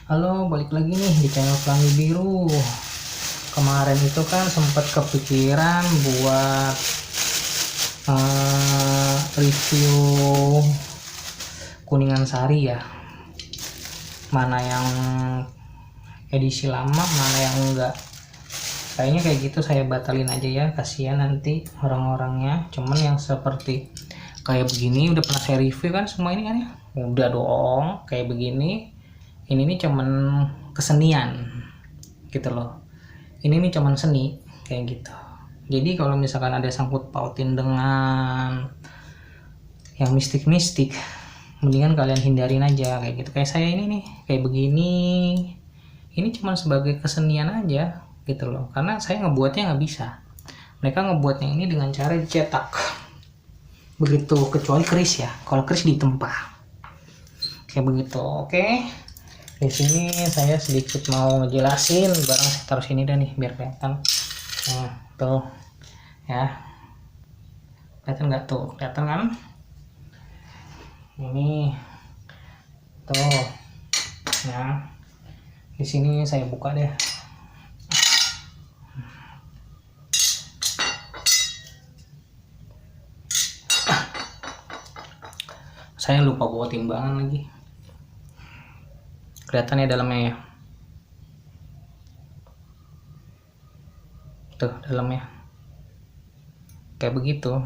Halo, balik lagi nih di channel Pelangi Biru. Kemarin itu kan sempat kepikiran buat review Kuningan Sari ya. Mana yang edisi lama, mana yang enggak. Kayaknya kayak gitu saya batalin aja ya, kasihan nanti orang-orangnya. Cuman yang seperti kayak begini udah pernah saya review kan semua ini kan ya. Udah dong, kayak begini. Ini nih cuman kesenian gitu loh. Ini nih cuman seni kayak gitu. Jadi kalau misalkan ada sangkut pautin dengan yang mistik-mistik, mendingan kalian hindarin aja kayak gitu. Kayak saya ini nih, kayak begini. Ini cuman sebagai kesenian aja gitu loh. Karena saya ngebuatnya nggak bisa. Mereka ngebuatnya ini dengan cara dicetak. Begitu, kecuali keris ya. Kalau keris ditempa. Kayak begitu. Oke. Di sini saya sedikit mau ngejelasin, barang saya taruh sini dah nih biar kelihatan. Nah, tuh ya, kelihatan nggak tuh? Kelihatan kan? Ini tuh, ya. Di sini saya buka deh. Saya lupa bawa timbangan lagi. Kelihatan ya dalamnya ya. Tuh dalamnya. Kayak begitu.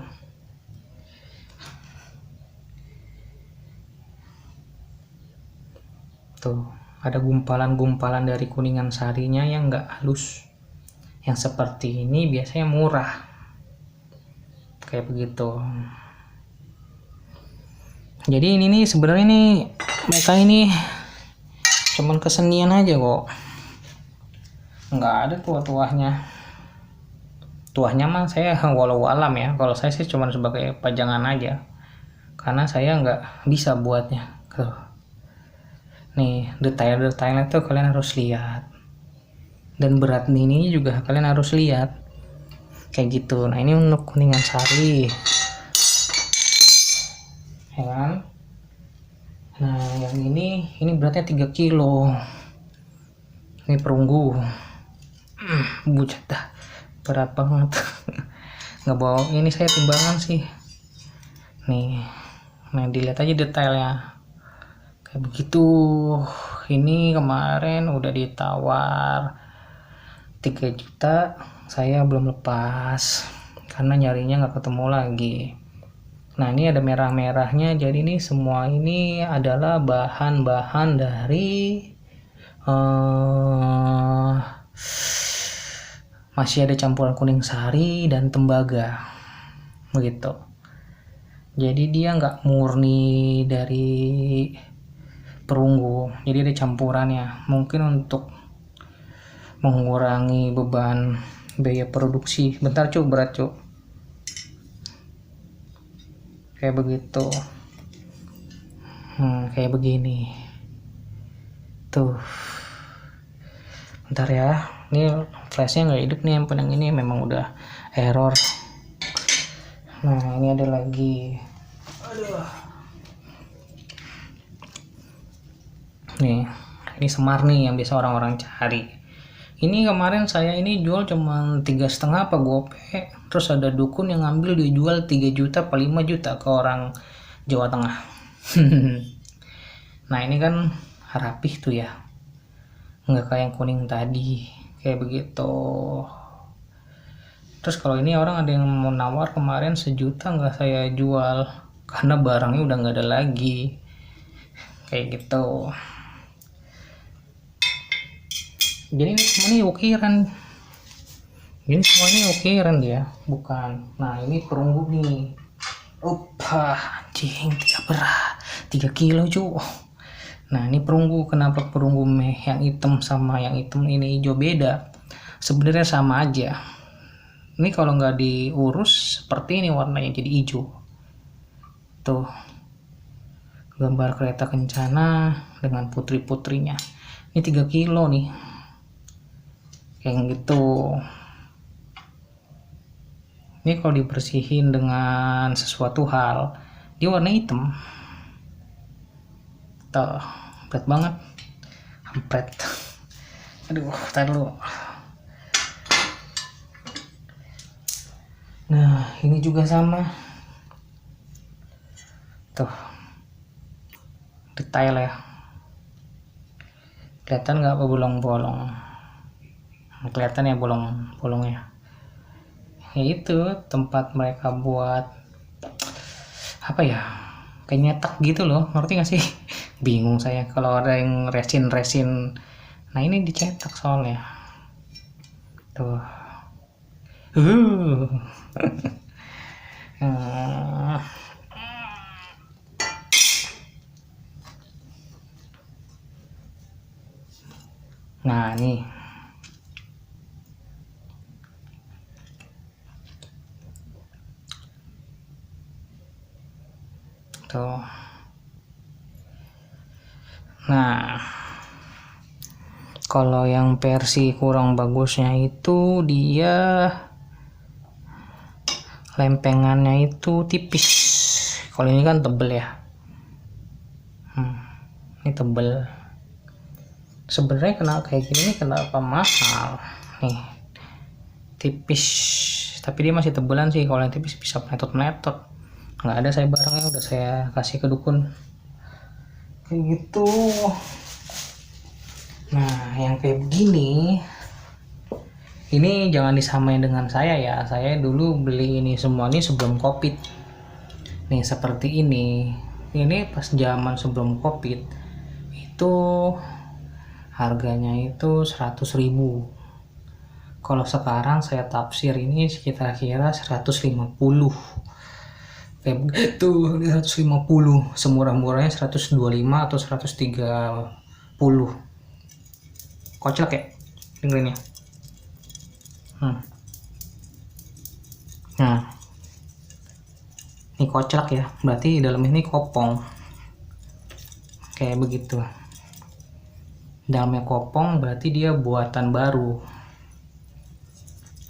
Tuh, ada gumpalan-gumpalan dari Kuningan Sarinya yang enggak halus. Yang seperti ini biasanya murah. Kayak begitu. Jadi ini nih sebenarnya nih mereka ini cuman kesenian aja kok. Nggak ada tuah-tuahnya. Tuahnya mah saya walau alam ya. Kalau saya sih cuman sebagai pajangan aja. Karena saya nggak bisa buatnya. Tuh. Nih, detail-detailnya tuh kalian harus lihat. Dan berat ini juga kalian harus lihat. Kayak gitu. Nah, ini untuk Kuningan Sari. Ya kan? Nah, yang ini beratnya 3 kilo. Ini perunggu. Bucat dah. Berat banget. Nggak bawa ini, saya timbangan sih. Nih. Nah, dilihat aja detailnya. Kayak begitu. Ini kemarin udah ditawar 3 juta. Saya belum lepas. Karena nyarinya nggak ketemu lagi. Nah, ini ada merah-merahnya. Jadi ini semua ini adalah bahan-bahan dari masih ada campuran kuning sari dan tembaga begitu. Jadi dia nggak murni dari perunggu, jadi ada campurannya. Mungkin untuk mengurangi beban biaya produksi. Bentar cuk, berat cuk. Kayak begitu. Kayak begini tuh. Bentar ya, ini flashnya nggak hidup nih, yang ini memang udah error. Nah, ini ada lagi. Aduh. Nih, ini semar nih yang biasa orang-orang cari. Ini kemarin saya ini jual cuma 3,5 apa gope. Terus ada dukun yang ngambil dijual 3 juta apa 5 juta ke orang Jawa Tengah. Nah, ini kan rapih tuh ya. Nggak kayak yang kuning tadi. Kayak begitu. Terus kalau ini orang ada yang mau nawar kemarin 1 juta, nggak saya jual. Karena barangnya udah nggak ada lagi. Kayak gitu. Jadi ini semua ini ukiran. Ini semua ini ukiran dia, bukan. Nah, ini perunggu nih. Anjing, 3 kilo cu. Nah, ini perunggu. Kenapa perunggu meh yang hitam sama yang hitam ini hijau beda? Sebenarnya sama aja. Ini kalau nggak diurus seperti ini warnanya jadi hijau. Tuh. Gambar kereta kencana dengan putri-putrinya. Ini 3 kilo nih. Kayak gitu. Ini kalau dibersihin dengan sesuatu hal, dia warna hitam. Tuh, berat banget. kampret. Aduh, tar dulu. Nah, ini juga sama. Tuh. Detail ya. Kelihatan nggak apa bolong-bolong? Kelihatan ya bolong-bolongnya. Ya itu tempat mereka buat apa ya? Kayak nyetak gitu loh. Ngerti nggak sih? Bingung saya kalau ada yang resin. Nah, ini dicetak soalnya. Tuh. Nah, nih. Tuh. Nah, kalau yang versi kurang bagusnya itu dia lempengannya itu tipis. Kalau ini kan tebel ya. Ini tebel. Sebenarnya kenapa kayak gini nih, kenapa mahal? Nih, tipis. Tapi dia masih tebelan sih. Kalau yang tipis bisa meletot. Nggak ada saya barangnya, udah saya kasih ke dukun. Kayak gitu. Nah, yang kayak begini, ini jangan disamain dengan saya ya. Saya dulu beli ini semua nih sebelum Covid. Nih seperti ini. Ini pas zaman sebelum Covid itu harganya itu 100.000. Kalau sekarang saya taksir ini sekitar kira 150. Kayak begitu, 150. Semurah-murahnya 125 atau 130. Kocak ya dengerinnya. Nah, ini kocak ya, berarti dalam ini kopong kayak begitu. Dalamnya kopong berarti dia buatan baru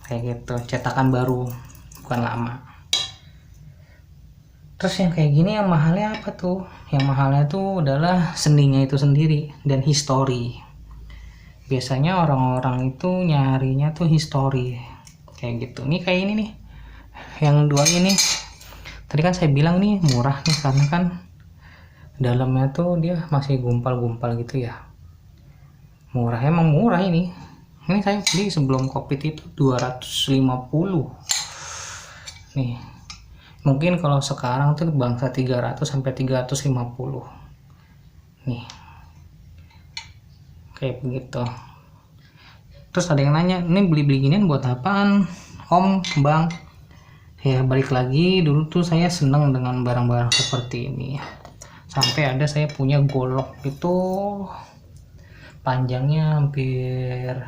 kayak gitu, cetakan baru, bukan lama. Terus yang kayak gini yang mahalnya apa tuh? Yang mahalnya tuh adalah seninya itu sendiri dan histori. Biasanya orang-orang itu nyarinya tuh histori kayak gitu. Nih kayak ini nih, yang dua ini tadi kan saya bilang nih murah nih karena kan dalamnya tuh dia masih gumpal-gumpal gitu ya. Murah, emang murah ini saya beli sebelum Covid itu 250 nih. Mungkin kalau sekarang tuh bangsa 300 sampai 350 nih, kayak begitu. Terus ada yang nanya, ini beli ginian buat apaan Om, Bang? Ya balik lagi, dulu tuh saya seneng dengan barang-barang seperti ini. Sampai ada saya punya golok itu panjangnya hampir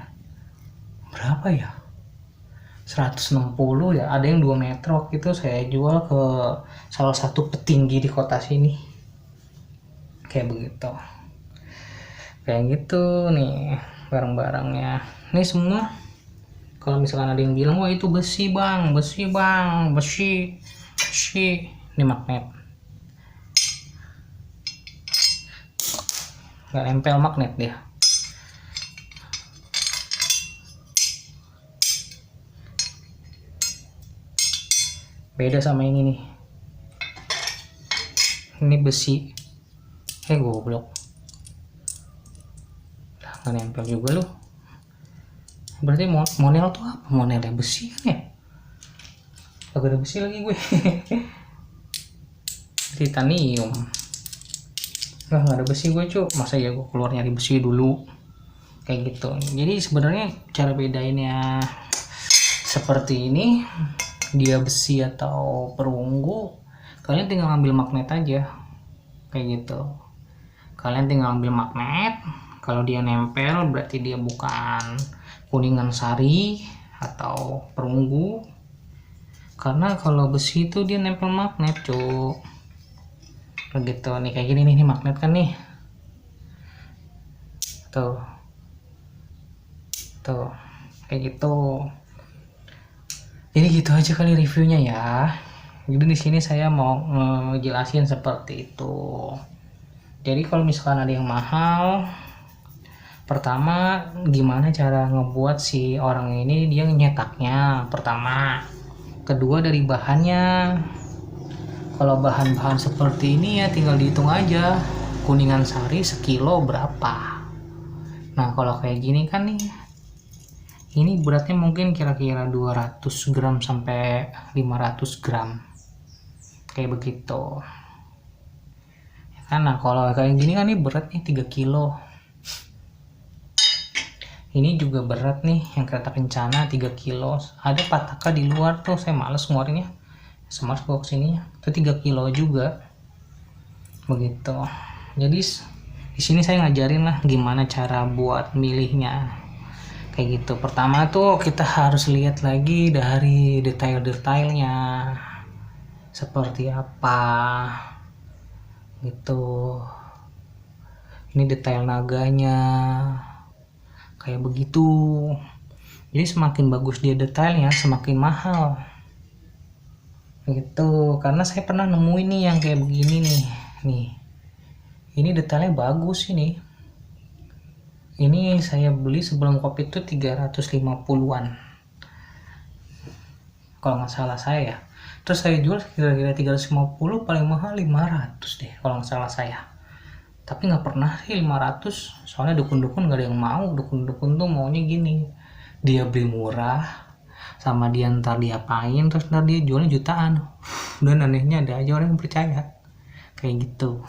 berapa ya, 160 ya, ada yang 2 meter. Waktu itu saya jual ke salah satu petinggi di kota sini kayak begitu. Kayak gitu nih barang-barangnya. Ini semua kalau misalkan ada yang bilang wah itu besi bang, besi, ini magnet, nggak nempel magnet dia. Beda sama ini nih, ini besi. Goblok, nggak nempel juga loh. Berarti monel tuh apa? Monelnya besi kan ya? Agak ada besi lagi gue. Titanium. Nggak ada besi gue cu. Masa ya gue keluar nyari besi dulu. Kayak gitu. Jadi sebenarnya cara bedainnya seperti ini, dia besi atau perunggu, kalian tinggal ambil magnet aja kayak gitu. Kalian tinggal ambil magnet, kalau dia nempel berarti dia bukan kuningan sari atau perunggu, karena kalau besi itu dia nempel magnet cuk. Begitu nih, kayak gini nih magnet kan nih, tuh kayak gitu. Jadi gitu aja kali reviewnya ya. Jadi di sini saya mau ngejelasin seperti itu. Jadi kalau misalkan ada yang mahal, Pertama, gimana cara ngebuat si orang ini dia nyetaknya pertama. Kedua, dari bahannya. Kalau bahan-bahan seperti ini ya tinggal dihitung aja, kuningan sari sekilo berapa. Nah kalau kayak gini kan nih, ini beratnya mungkin kira-kira 200 gram sampai 500 gram, kayak begitu. Karena kalau kayak gini kan nih beratnya 3 kilo. Ini juga berat nih, yang kereta kencana 3 kilo. Ada pataka di luar tuh, saya males ngeluarinnya. Semars bawa kesininya, itu 3 kilo juga. Begitu. Jadi di sini saya ngajarin lah gimana cara buat milihnya. Kayak gitu. Pertama tuh kita harus lihat lagi dari detail-detailnya. Seperti apa. Gitu. Ini detail naganya. Kayak begitu. Jadi semakin bagus dia detailnya, semakin mahal. Gitu. Karena saya pernah nemuin nih yang kayak begini nih. Nih. Ini detailnya bagus ini. Ini saya beli sebelum Covid itu 350-an. Kalau nggak salah saya ya. Terus saya jual kira-kira 350, paling mahal 500 deh kalau nggak salah saya. Tapi nggak pernah sih 500, soalnya dukun-dukun nggak ada yang mau. Dukun-dukun tuh maunya gini, dia beli murah, sama dia ntar diapain, terus ntar dia jualnya jutaan. Dan anehnya ada aja orang yang percaya kayak gitu.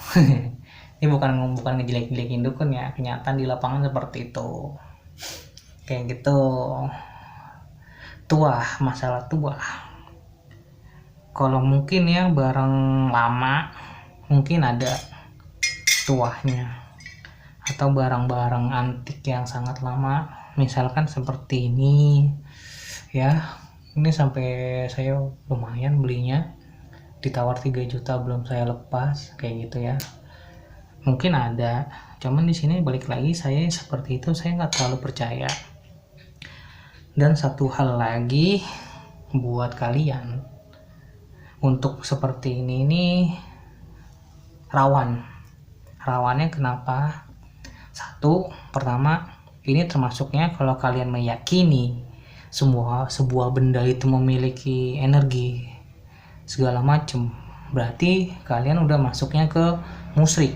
Ini bukan ngejelek-jelekin dukun ya, kenyataan di lapangan seperti itu. Kayak gitu. Tuah, masalah tuah. Kalau mungkin ya barang lama mungkin ada tuahnya, atau barang-barang antik yang sangat lama, misalkan seperti ini ya. Ini sampai saya lumayan belinya, ditawar 3 juta belum saya lepas, kayak gitu ya. Mungkin ada, cuman di sini balik lagi saya seperti itu, saya nggak terlalu percaya. Dan satu hal lagi buat kalian, untuk seperti ini rawannya kenapa? Satu, pertama, ini termasuknya kalau kalian meyakini sebuah benda itu memiliki energi segala macam, berarti kalian udah masuknya ke musyrik.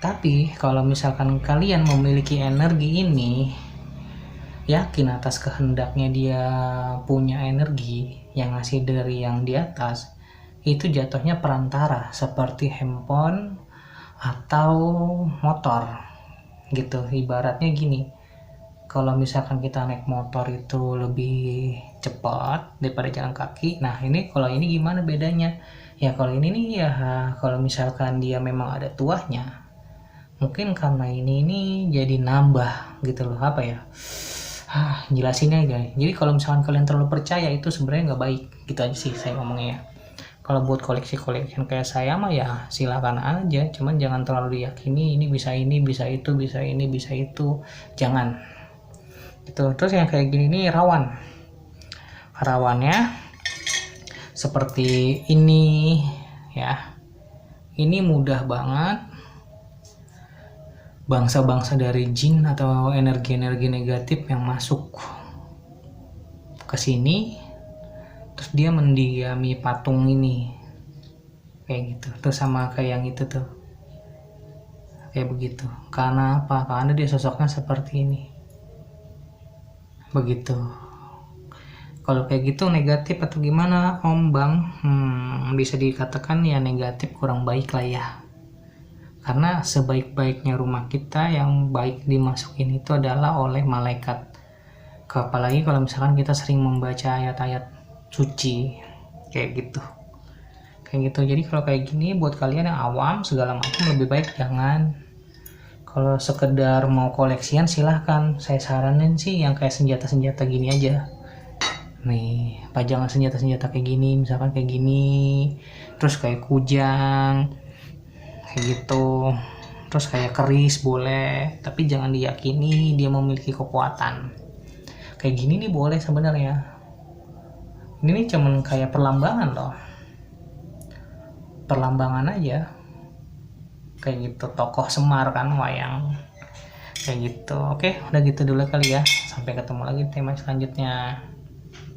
Tapi kalau misalkan kalian memiliki energi ini, yakin atas kehendaknya dia punya energi yang ngasih dari yang di atas, itu jatuhnya perantara seperti handphone atau motor gitu. Ibaratnya gini, kalau misalkan kita naik motor itu lebih cepat daripada jalan kaki, nah ini kalau ini gimana bedanya ya? Kalau ini nih ya, kalau misalkan dia memang ada tuahnya, mungkin karena ini jadi nambah gitu loh, apa ya, jelasinnya guys. Jadi kalau misalkan kalian terlalu percaya, itu sebenarnya nggak baik, gitu aja sih saya ngomongnya ya. Kalau buat koleksi kayak saya mah ya silakan aja, cuman jangan terlalu diyakini ini, bisa itu, bisa ini, bisa itu, jangan gitu. Terus yang kayak gini nih rawannya seperti ini ya. Ini mudah banget bangsa-bangsa dari jin atau energi-energi negatif yang masuk ke sini, terus dia mendiami patung ini kayak gitu. Terus sama kayak yang itu tuh, kayak begitu. Karena apa? Karena dia sosoknya seperti ini, begitu. Kalau kayak gitu negatif atau gimana Om Bang? Bisa dikatakan ya negatif, kurang baik lah ya. Karena sebaik-baiknya rumah kita yang baik dimasukin itu adalah oleh malaikat. Apalagi kalau misalkan kita sering membaca ayat-ayat suci kayak gitu. Jadi kalau kayak gini buat kalian yang awam segala macam, lebih baik jangan. Kalau sekedar mau koleksian silahkan, saya saranin sih yang kayak senjata-senjata gini aja. Nih, pajangan senjata-senjata kayak gini, misalkan kayak gini, terus kayak kujang kayak gitu, terus kayak keris boleh, tapi jangan diyakini dia memiliki kekuatan. Kayak gini nih boleh sebenarnya. Ini nih cuman kayak perlambangan loh, perlambangan aja kayak gitu. Tokoh Semar kan, wayang kayak gitu. Oke, udah gitu dulu kali ya, sampai ketemu lagi tema selanjutnya.